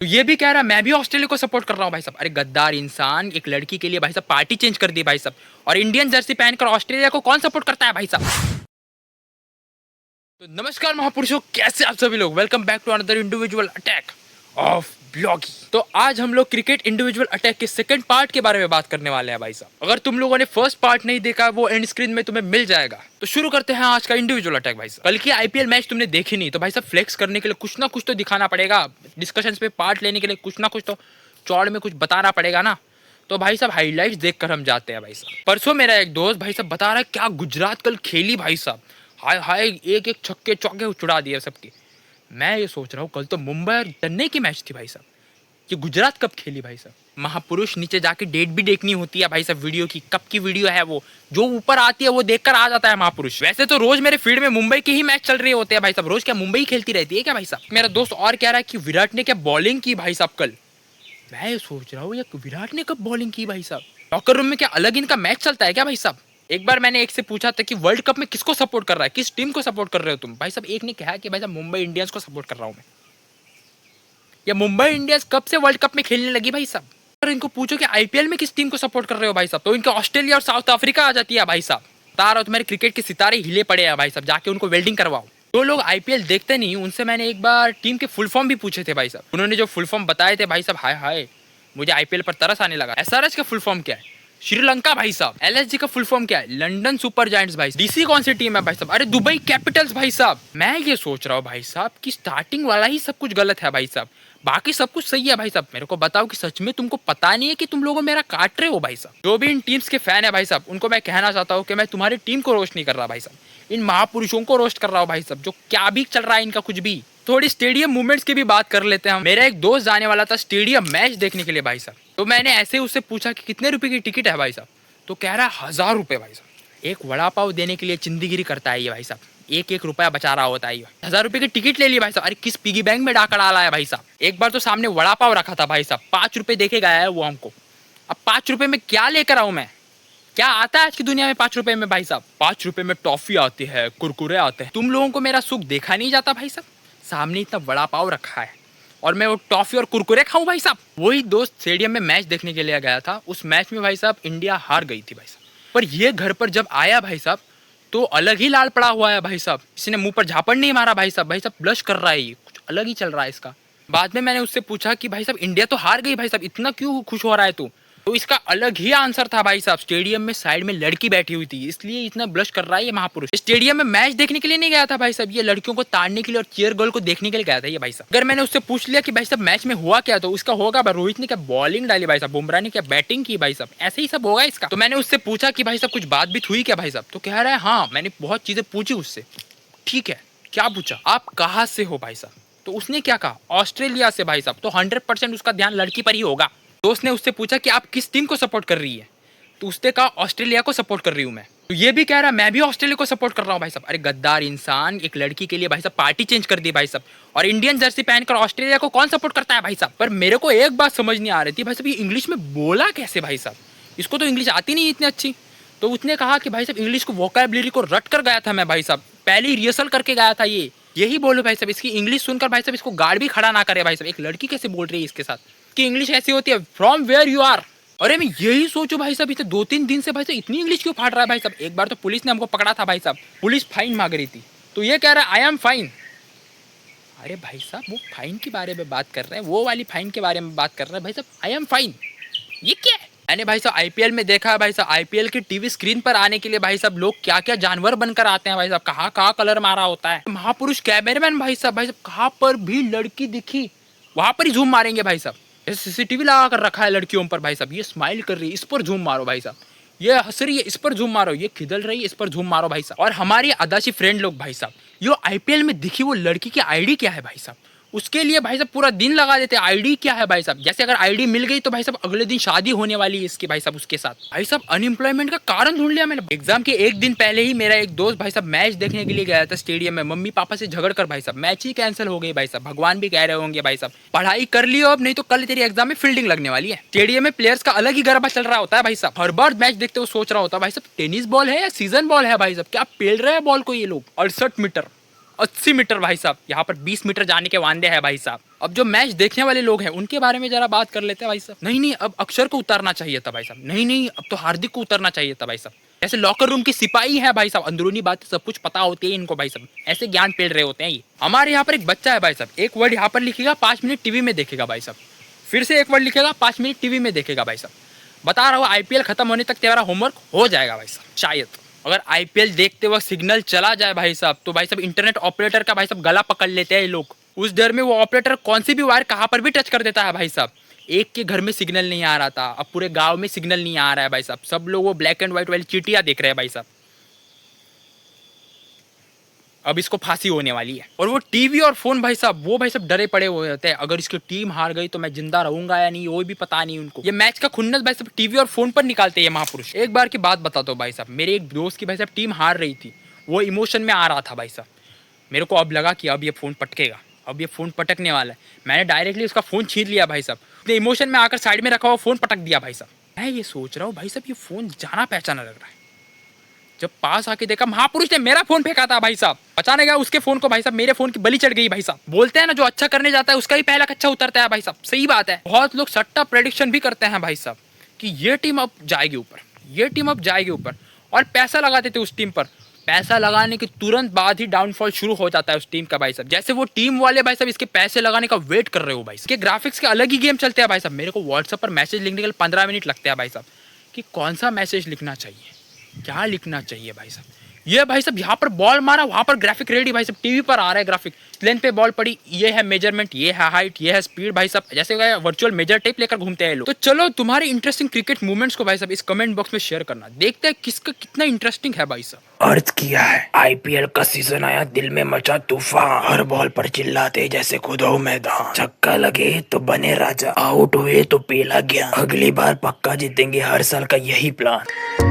तो ये भी कह रहा है मैं भी ऑस्ट्रेलिया को सपोर्ट कर रहा हूँ भाई साहब। अरे गद्दार इंसान, एक लड़की के लिए भाई साहब पार्टी चेंज कर दी भाई साहब। और इंडियन जर्सी पहनकर ऑस्ट्रेलिया को कौन सपोर्ट करता है भाई साहब। तो नमस्कार महापुरुषों, कैसे आप सभी लोग। Welcome back to another individual attack of Bloggy. तो आज हम लोग क्रिकेट इंडिविजुअल अटैक के सेकंड पार्ट के बारे में बात करने वाले हैं भाई साहब। अगर तुम लोगों ने फर्स्ट पार्ट नहीं देखा, वो एंड स्क्रीन में तुम्हें मिल जाएगा। तो शुरू करते हैं आज का इंडिविजुअल अटैक भाई साहब। कल की आईपीएल मैच तुमने देखी नहीं, तो भाई साहब फ्लेक्स करने के लिए कुछ ना कुछ तो दिखाना पड़ेगा। डिस्कशंस पे पार्ट लेने के लिए कुछ ना कुछ तो चौड़ में कुछ बताना पड़ेगा ना। तो भाई साहब हाईलाइट्स देखकर हम जाते हैं भाई साहब। परसों मेरा एक दोस्त भाई साहब बता रहा है क्या गुजरात कल खेली भाई साहब। हाय हाय, एक एक छक्के चौके उड़ा दिए सबके। मैं ये सोच रहा हूँ कल तो मुंबई और चेन्नई की मैच थी भाई साहब, ये गुजरात कब खेली भाई साहब। महापुरुष नीचे जाके डेट भी देखनी होती है भाई साहब, वीडियो की कब की वीडियो है, वो जो ऊपर आती है वो देखकर आ जाता है महापुरुष। वैसे तो रोज मेरे फील्ड में मुंबई के ही मैच चल रहे होते हैं भाई साहब। रोज क्या मुंबई खेलती रहती है क्या भाई साहब। मेरा दोस्त और कह रहा है कि विराट ने क्या बॉलिंग की भाई साहब कल। मैं ये सोच रहा हूँ ये विराट ने कब बॉलिंग की भाई साहब। लॉकर रूम में क्या अलग इनका मैच चलता है क्या भाई साहब। एक बार मैंने एक से पूछा था कि वर्ल्ड कप में किसको सपोर्ट कर रहा है, किस टीम को सपोर्ट कर रहे हो तुम भाई साहब। एक ने कहा कि भाई साहब मुंबई इंडियंस को सपोर्ट कर रहा हूँ मैं। या मुंबई इंडियंस कब से वर्ल्ड कप में खेलने लगी भाई साहब। अगर इनको पूछो कि आईपीएल में किस टीम को सपोर्ट कर रहे हो भाई साहब, तो इनका ऑस्ट्रेलिया और साउथ अफ्रीका आ जाती है भाई साहब। बता रहा हूँ तुम्हारे क्रिकेट के सितारे हिले पड़े हैं भाई साहब, जाके उनको वेल्डिंग करवाओ। जो लोग आईपीएल देखते नहीं, उनसे मैंने एक बार टीम के फुल फॉर्म भी पूछे थे भाई साहब। उन्होंने जो फुल फॉर्म बताए थे भाई साहब, हाय हाय मुझे आईपीएल पर तरस आने लगा। एसआरएच का फुल फॉर्म क्या है, श्रीलंका भाई साहब। एलएसजी का फुल फॉर्म क्या है, लंदन सुपर जायंट्स भाई। डीसी कौन सी टीम है भाई साहब, अरे दुबई कैपिटल्स भाई साहब। मैं ये सोच रहा हूँ भाई साहब कि स्टार्टिंग वाला ही सब कुछ गलत है भाई साहब, बाकी सब कुछ सही है भाई साहब। मेरे को बताओ कि सच में तुमको पता नहीं है कि तुम लोगों मेरा काट रहे हो भाई साहब। जो भी इन टीम्स के फैन है भाई साहब, उनको मैं कहना चाहता हूँ कि मैं तुम्हारी टीम को रोस्ट नहीं कर रहा भाई साहब, इन महापुरुषों को रोस्ट कर रहा हूँ भाई साहब, जो क्या भी चल रहा है इनका कुछ भी। थोड़ी स्टेडियम मूवमेंट्स की भी बात कर लेते हैं हम। मेरा एक दोस्त जाने वाला था स्टेडियम मैच देखने के लिए भाई साहब। तो मैंने ऐसे उससे पूछा कि कितने रुपए की टिकट है भाई साहब। तो कह रहा है 1000 रुपये भाई साहब। एक वड़ा पाव देने के लिए चिंदीगिरी करता है ये भाई साहब, एक एक रुपया बचा रहा होता है ये। 1000 रुपये की टिकट ले ली भाई साहब। अरे किस पिगी बैंक में डाका डाला है भाई साहब। एक बार तो सामने वड़ा पाव रखा था भाई साहब, 5 रुपये देके गया है वो हमको। अब 5 रुपये में क्या लेकर आऊं मैं, क्या आता है आज की दुनिया में 5 रुपए में भाई साहब। 5 रुपए में टॉफी आती है, कुरकुरे आते हैं। तुम लोगों को मेरा सुख देखा नहीं जाता भाई साहब। सामने इतना वड़ा पाव रखा है और मैं वो टॉफी और कुरकुरे खाऊं भाई साहब। वही दोस्त स्टेडियम में मैच देखने के लिए गया था। उस मैच में भाई साहब इंडिया हार गई थी भाई साहब। पर ये घर पर जब आया भाई साहब तो अलग ही लाल पड़ा हुआ है भाई साहब। किसी ने मुंह पर झापड़ नहीं मारा भाई साहब। भाई साहब ब्लश कर रहा है, ये कुछ अलग ही चल रहा है इसका। बाद में मैंने उससे पूछा कि भाई साहब इंडिया तो हार गई भाई साहब, इतना क्यों खुश हो रहा है तू। तो इसका अलग ही आंसर था भाई साहब, स्टेडियम में साइड में लड़की बैठी हुई थी इसलिए इतना ब्लश कर रहा है ये महापुरुष। स्टेडियम में मैच देखने के लिए नहीं गया था भाई साहब, ये लड़कियों को ताड़ने के लिए और चीयर गर्ल को देखने के लिए गया था ये भाई साहब। अगर मैंने उससे पूछ लिया कि भाई साहब मैच में हुआ क्या, तो उसका होगा रोहित ने क्या बॉलिंग डाली भाई साहब, बुमराह ने क्या बैटिंग की भाई साहब, ऐसे ही सब होगा इसका। तो मैंने उससे पूछा कि भाई साहब कुछ बात भी हुई क्या भाई साहब। तो कह रहा है हाँ मैंने बहुत चीजें पूछी उससे। ठीक है, क्या पूछा, आप कहाँ से हो भाई साहब। तो उसने क्या कहा, ऑस्ट्रेलिया से भाई साहब। तो 100% उसका ध्यान लड़की पर ही होगा। दोस्त ने उससे पूछा कि आप किस टीम को सपोर्ट कर रही है, तो उसने कहा ऑस्ट्रेलिया को सपोर्ट कर रही हूँ मैं। तो ये भी कह रहा है मैं भी ऑस्ट्रेलिया को सपोर्ट कर रहा हूँ भाई साहब। अरे गद्दार इंसान, एक लड़की के लिए भाई साहब पार्टी चेंज कर दी भाई साहब। और इंडियन जर्सी पहनकर ऑस्ट्रेलिया को कौन सपोर्ट करता है भाई साहब। पर मेरे को एक बात समझ नहीं आ रही थी भाई साहब, ये इंग्लिश में बोला कैसे भाई साहब, इसको तो इंग्लिश आती नहीं इतनी अच्छी। तो उसने कहा कि भाई साहब इंग्लिश को वोकैबुलरी को रट कर गया था मैं भाई साहब, पहले रिहर्सल करके गया था ये। यही बोलो भाई साहब, इसकी इंग्लिश सुनकर भाई साहब इसको गार्ड भी खड़ा ना करे भाई साहब। एक लड़की कैसे बोल रही है इसके साथ कि इंग्लिश ऐसी होती है, फ्रॉम वेयर यू आर। अरे मैं यही सोचू भाई साहब, इसे 2-3 दिन से भाई साहब इतनी इंग्लिश क्यों फाड़ रहा है भाई साहब। एक बार तो पुलिस ने हमको पकड़ा था भाई साहब, पुलिस फाइन मांग रही थी, तो ये कह रहा है आई एम फाइन। अरे भाई साहब वो फाइन के बारे में बात कर रहे हैं, वो वाली फाइन के बारे में बात कर रहे हैं भाई साहब, आई एम फाइन ये क्या है। मैंने भाई साहब आईपीएल में देखा है भाई साहब, आईपीएल की टीवी स्क्रीन पर आने के लिए भाई साहब लोग क्या क्या जानवर बनकर आते हैं भाई साहब, कहाँ कहाँ कलर मारा होता है। महापुरुष कैमरामैन भाई साहब कहाँ पर भी लड़की दिखी वहां पर ही झूम मारेंगे भाई साहब। सीसीटीवी लगा कर रखा है लड़कियों पर भाई साहब, ये स्माइल कर रही है इस पर झूम मारो भाई साहब, ये हंस रही है इस पर झूम मारो, ये खिदल रही है इस पर झूम मारो भाई साहब। और हमारी अदाशी फ्रेंड लोग भाई साहब, ये आईपीएल में दिखी वो लड़की की आईडी क्या है भाई साहब, उसके लिए भाई साहब पूरा दिन लगा देते हैं। आईडी क्या है भाई साहब, जैसे अगर आईडी मिल गई तो भाई साहब अगले दिन शादी होने वाली है इसकी भाई साहब उसके साथ। भाई साहब अनएम्प्लॉयमेंट का कारण ढूंढ लिया मैंने। एग्जाम के एक दिन पहले ही मेरा एक दोस्त भाई साहब मैच देखने के लिए गया था स्टेडियम में, मम्मी पापा से झगड़ कर भाई साहब मैच ही कैंसिल हो गई भाई साहब। भगवान भी कह रहे होंगे भाई साहब पढ़ाई कर लियो अब, नहीं तो कल तेरी एग्जाम में फील्डिंग लगने वाली है। स्टेडियम में प्लेयर्स का अलग ही गरबा चल रहा होता है भाई साहब। हर बार मैच देखते हुए सोच रहा होता है भाई साहब टेनिस बॉल है या सीजन बॉल है भाई साहब, क्या पेल रहे हैं बॉल को ये लोग। 68 मीटर 80 मीटर भाई साहब, यहाँ पर 20 मीटर जाने के वांदे हैं भाई साहब। अब जो मैच देखने वाले लोग हैं उनके बारे में जरा बात कर लेते हैं भाई साहब। नहीं, अब अक्षर को उतारना चाहिए था भाई साहब। नहीं, अब तो हार्दिक को उतारना चाहिए था भाई साहब। ऐसे लॉकर रूम की सिपाही है भाई साहब, अंदरूनी बातें सब कुछ पता होती है इनको भाई साहब, ऐसे ज्ञान पेल रहे होते हैं ये। हमारे यहाँ पर एक बच्चा है भाई साहब, एक वर्ड यहाँ पर लिखेगा 5 मिनट टीवी में देखेगा भाई साहब, फिर से एक वर्ड लिखेगा 5 मिनट टीवी में देखेगा भाई साहब। बता रहा हूँ आईपीएल खत्म होने तक तेरा होमवर्क हो जाएगा भाई साहब शायद। अगर आईपीएल देखते वक्त सिग्नल चला जाए भाई साहब तो भाई साहब इंटरनेट ऑपरेटर का भाई साहब गला पकड़ लेते हैं ये लोग। उस डर में वो ऑपरेटर कौन सी भी वायर कहाँ पर भी टच कर देता है भाई साहब। एक के घर में सिग्नल नहीं आ रहा था, अब पूरे गांव में सिग्नल नहीं आ रहा है भाई साहब। सब लोग वो ब्लैक एंड व्हाइट वाली चीटियां देख रहे हैं भाई साहब। अब इसको फांसी होने वाली है। और वो टीवी और फोन भाई साहब, वो भाई साहब डरे पड़े हुए होते हैं, अगर इसकी टीम हार गई तो मैं जिंदा रहूंगा या नहीं, वो भी पता नहीं उनको। ये मैच का खुन्नस भाई साहब टीवी और फोन पर निकालते हैं महापुरुष। एक बार की बात बताता हूँ भाई साहब, मेरे एक दोस्त की भाई साहब टीम हार रही थी, वो इमोशन में आ रहा था भाई साहब। मेरे को अब लगा कि अब ये फोन पटकेगा, अब ये फोन पटकने वाला है। मैंने डायरेक्टली उसका फोन छीन लिया भाई साहब, उसने इमोशन में आकर साइड में रखा हुआ फोन पटक दिया भाई साहब। मैं ये सोच रहा हूँ भाई साहब ये फोन जाना पहचाना लग रहा है। जब पास आके देखा महापुरुष ने मेरा फोन फेंका था भाई साहब, बचाने गया उसके फोन को भाई साहब, मेरे फोन की बलि चढ़ गई भाई साहब। बोलते हैं ना जो अच्छा करने जाता है उसका ही पहला कच्चा उतरता है भाई साहब, सही बात है। बहुत लोग सट्टा प्रेडिक्शन भी करते हैं भाई साहब कि ये टीम अब जाएगी ऊपर, ये टीम अब जाएगी ऊपर, और पैसा लगाते थे उस टीम पर। पैसा लगाने के तुरंत बाद ही डाउनफॉल शुरू हो जाता है उस टीम का भाई साहब। जैसे वो टीम वाले भाई साहब इसके पैसे लगाने का वेट कर रहे हो भाई साहब, के ग्राफिक्स के अलग ही गेम चलते हैं भाई साहब। मेरे को व्हाट्सएप पर मैसेज लिखने के लिए 15 मिनट लगते हैं भाई साहब कि कौन सा मैसेज लिखना चाहिए, क्या लिखना चाहिए भाई साहब। ये भाई साहब यहाँ पर बॉल मारा, वहां पर ग्राफिक रेडी भाई साहब, टीवी पर आ रहा है ग्राफिक, लेंथ पे बॉल पड़ी, ये है मेजरमेंट, ये है हाइट, ये है स्पीड भाई साहब। जैसे वर्चुअल मेजर टेप लेकर घूमते हैं लोग। तो चलो तुम्हारे इंटरेस्टिंग क्रिकेट मूवमेंट्स को भाई साहब इस कमेंट बॉक्स में शेयर करना, देखते हैं किसका कितना इंटरेस्टिंग है भाई साहब। अर्ज किया है आईपीएल का सीजन आया, दिल में मचा तूफान, हर बॉल पर चिल्लाते जैसे खुद हो मैदान, छक्का लगे तो बने राजा, आउट हुए तो पेला गया, अगली बार पक्का जीतेंगे, हर साल का यही प्लान।